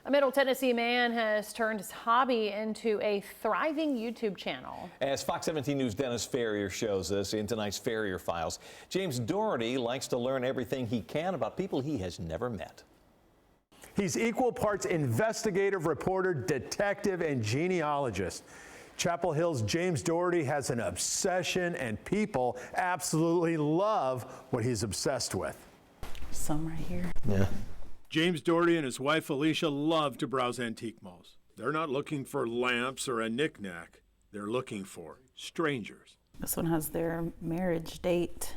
A Middle Tennessee man has turned his hobby into a thriving YouTube channel. As Fox 17 News' Dennis Ferrier shows us in tonight's Ferrier Files, James Doherty likes to learn everything he can about people he has never met. He's equal parts investigative reporter, detective, and genealogist. Chapel Hill's James Doherty has an obsession, and people absolutely love what he's obsessed with. Some right here. Yeah. James Doherty and his wife Alisha love to browse antique malls. They're not looking for lamps or a knick-knack. They're looking for strangers. This one has their marriage date.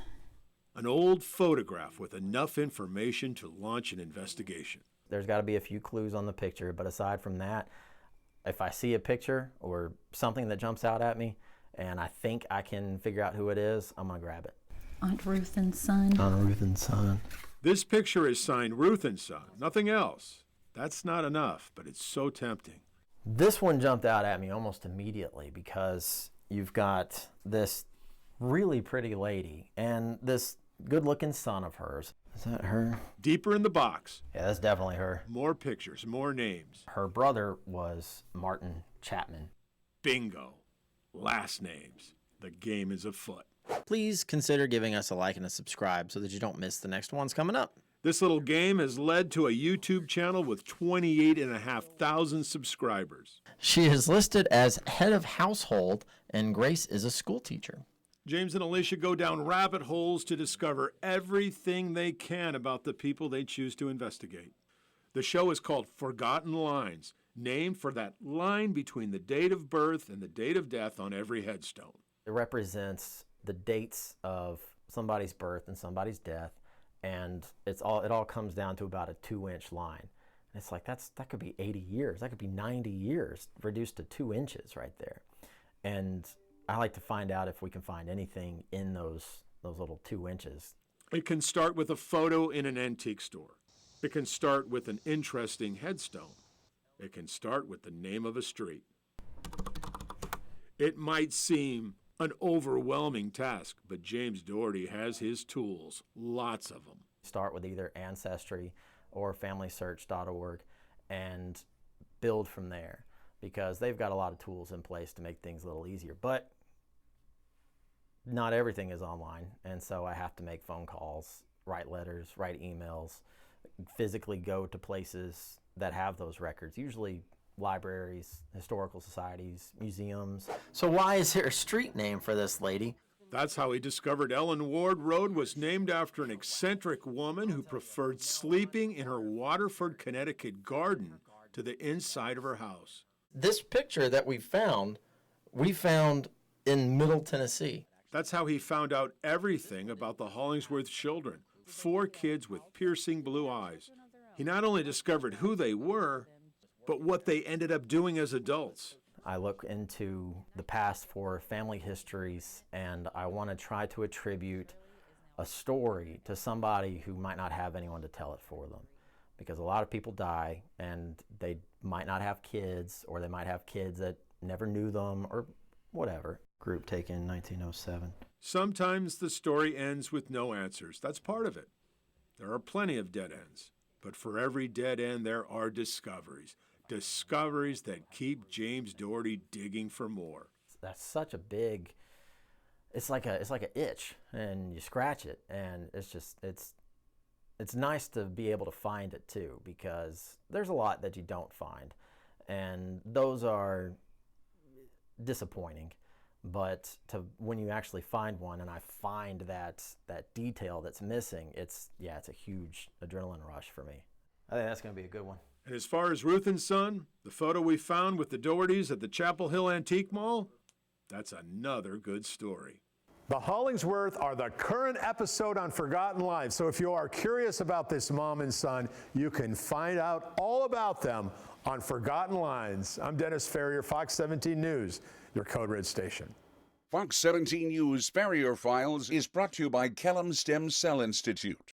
An old photograph with enough information to launch an investigation. There's got to be a few clues on the picture, but aside from that, if I see a picture or something that jumps out at me and I think I can figure out who it is, I'm going to grab it. Aunt Ruth and Son. Aunt Ruth and Son. This picture is signed Ruth and Son, nothing else. That's not enough, but it's so tempting. This one jumped out at me almost immediately because you've got this really pretty lady and this good-looking son of hers. Is that her? Deeper in the box. Yeah, that's definitely her. More pictures, more names. Her brother was Martin Chapman. Bingo. Last names. The game is afoot. Please consider giving us a like and a subscribe so that you don't miss the next ones coming up. This little game has led to a YouTube channel with 28,500 subscribers. She is listed as head of household, and Grace is a school teacher. James and Alisha go down rabbit holes to discover everything they can about the people they choose to investigate. The show is called Forgotten Lines, named for that line between the date of birth and the date of death on every headstone. It represents the dates of somebody's birth and somebody's death, and it all comes down to about a 2-inch line. And it's like that could be 80 years, that could be 90 years reduced to 2 inches right there. And I like to find out if we can find anything in those little 2 inches. It can start with a photo in an antique store. It can start with an interesting headstone. It can start with the name of a street. It might seem an overwhelming task, but James Doherty has his tools, lots of them. Start with either Ancestry or FamilySearch.org and build from there, because they've got a lot of tools in place to make things a little easier. But not everything is online, and so I have to make phone calls, write letters, write emails, physically go to places that have those records, usually libraries, historical societies, museums. So why is there a street name for this lady? That's how he discovered Ellen Ward Road was named after an eccentric woman who preferred sleeping in her Waterford, Connecticut garden to the inside of her house. This picture that we found in Middle Tennessee. That's how he found out everything about the Hollingsworth children, 4 kids with piercing blue eyes. He not only discovered who they were, but what they ended up doing as adults. I look into the past for family histories, and I want to try to attribute a story to somebody who might not have anyone to tell it for them. Because a lot of people die, and they might not have kids, or they might have kids that never knew them, or whatever. Group taken in 1907. Sometimes the story ends with no answers. That's part of it. There are plenty of dead ends. But for every dead end, there are discoveries. Discoveries that keep James Doherty digging for more. That's such a big, it's like an itch, and you scratch it, and it's nice to be able to find it too, because there's a lot that you don't find, and those are disappointing. But when you actually find one, and I find that detail that's missing, it's a huge adrenaline rush for me. I think that's going to be a good one. And as far as Ruth and Son, the photo we found with the Dohertys at the Chapel Hill Antique Mall, that's another good story. The Hollingsworth are the current episode on Forgotten Lives. So if you are curious about this mom and son, you can find out all about them on Forgotten Lines. I'm Dennis Ferrier, Fox 17 News, your Code Red station. Fox 17 News Ferrier Files is brought to you by Kellam Stem Cell Institute.